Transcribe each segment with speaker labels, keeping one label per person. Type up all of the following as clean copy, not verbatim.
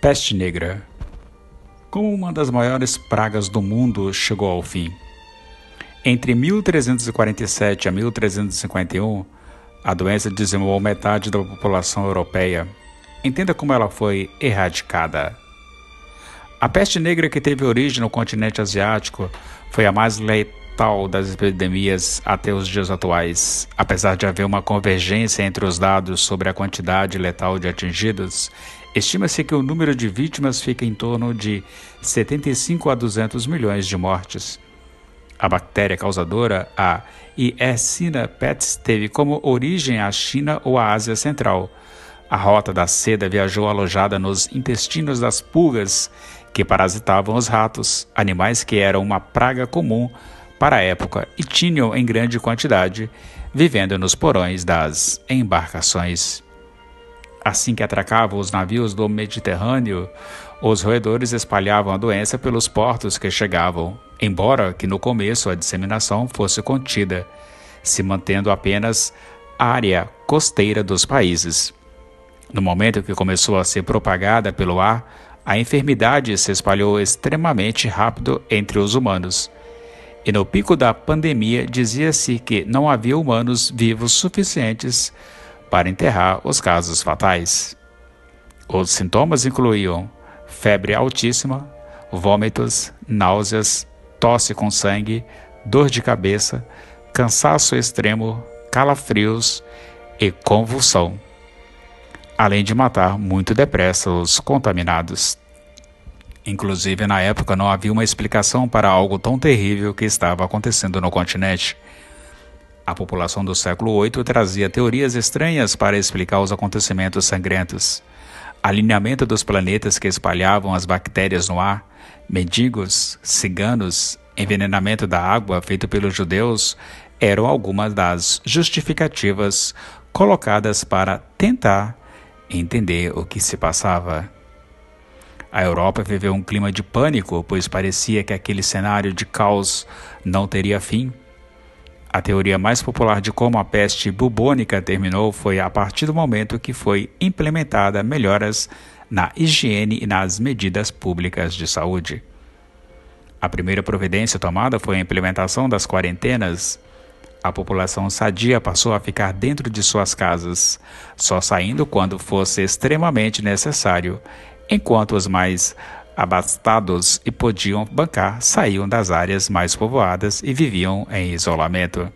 Speaker 1: Peste negra. Como uma das maiores pragas do mundo chegou ao fim. Entre 1347 a 1351, a doença dizimou metade da população europeia. Entenda como ela foi erradicada. A peste negra, que teve origem no continente asiático, foi a mais letal das epidemias até os dias atuais. Apesar de haver uma convergência entre os dados sobre a quantidade letal de atingidos, estima-se que o número de vítimas fica em torno de 75 a 200 milhões de mortes. A bactéria causadora, a Yersinia pestis, teve como origem a China ou a Ásia Central. A rota da seda viajou alojada nos intestinos das pulgas que parasitavam os ratos, animais que eram uma praga comum para a época e tinham em grande quantidade, vivendo nos porões das embarcações. Assim que atracavam os navios do Mediterrâneo, os roedores espalhavam a doença pelos portos que chegavam, embora que no começo a disseminação fosse contida, se mantendo apenas a área costeira dos países. No momento que começou a ser propagada pelo ar, a enfermidade se espalhou extremamente rápido entre os humanos. E no pico da pandemia dizia-se que não havia humanos vivos suficientes para enterrar os casos fatais. Os sintomas incluíam febre altíssima, vômitos, náuseas, tosse com sangue, dor de cabeça, cansaço extremo, calafrios e convulsão, além de matar muito depressa os contaminados. Inclusive, na época, não havia uma explicação para algo tão terrível que estava acontecendo no continente. A população do século VIII trazia teorias estranhas para explicar os acontecimentos sangrentos. Alinhamento dos planetas que espalhavam as bactérias no ar, mendigos, ciganos, envenenamento da água feito pelos judeus eram algumas das justificativas colocadas para tentar entender o que se passava. A Europa viveu um clima de pânico, pois parecia que aquele cenário de caos não teria fim. A teoria mais popular de como a peste bubônica terminou foi a partir do momento que foi implementada melhoras na higiene e nas medidas públicas de saúde. A primeira providência tomada foi a implementação das quarentenas. A população sadia passou a ficar dentro de suas casas, só saindo quando fosse extremamente necessário, enquanto os mais abastados e podiam bancar saíam das áreas mais povoadas e viviam em isolamento.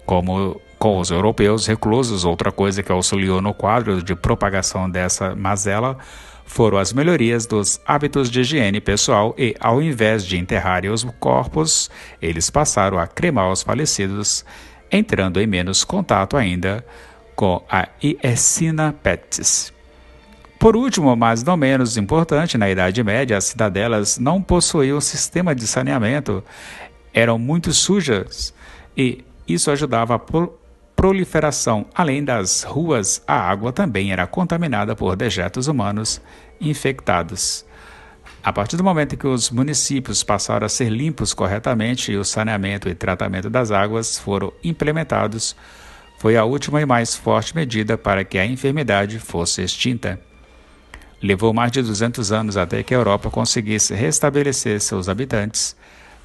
Speaker 1: Como com os europeus reclusos, outra coisa que auxiliou no quadro de propagação dessa mazela foram as melhorias dos hábitos de higiene pessoal e, ao invés de enterrarem os corpos, eles passaram a cremar os falecidos, entrando em menos contato ainda com a Yersinia pestis. Por último, mas não menos importante, na Idade Média, as cidadelas não possuíam sistema de saneamento, eram muito sujas e isso ajudava a proliferação. Além das ruas, a água também era contaminada por dejetos humanos infectados. A partir do momento em que os municípios passaram a ser limpos corretamente e o saneamento e tratamento das águas foram implementados, foi a última e mais forte medida para que a enfermidade fosse extinta. Levou mais de 200 anos até que a Europa conseguisse restabelecer seus habitantes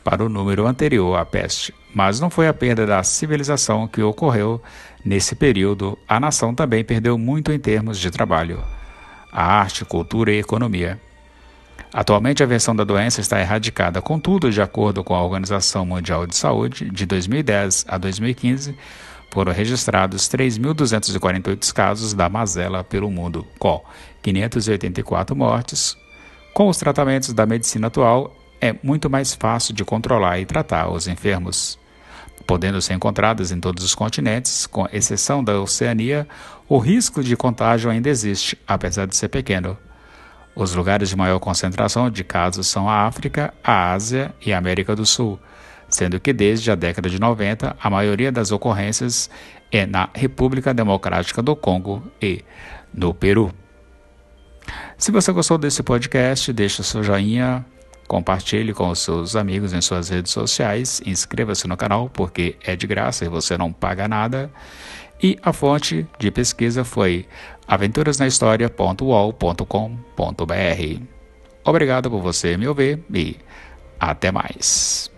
Speaker 1: para o número anterior à peste. Mas não foi a perda da civilização que ocorreu nesse período. A nação também perdeu muito em termos de trabalho, a arte, cultura e economia. Atualmente a versão da doença está erradicada. Contudo, de acordo com a Organização Mundial de Saúde, de 2010 a 2015, foram registrados 3.248 casos da mazela pelo mundo, com 584 mortes. Com os tratamentos da medicina atual, é muito mais fácil de controlar e tratar os enfermos. Podendo ser encontradas em todos os continentes, com exceção da Oceania, o risco de contágio ainda existe, apesar de ser pequeno. Os lugares de maior concentração de casos são a África, a Ásia e a América do Sul, sendo que desde a década de 90 a maioria das ocorrências é na República Democrática do Congo e no Peru. Se você gostou desse podcast, deixe seu joinha, compartilhe com os seus amigos em suas redes sociais, inscreva-se no canal porque é de graça e você não paga nada. E a fonte de pesquisa foi aventurasnahistoria.uol.com.br. Obrigado por você me ouvir e até mais.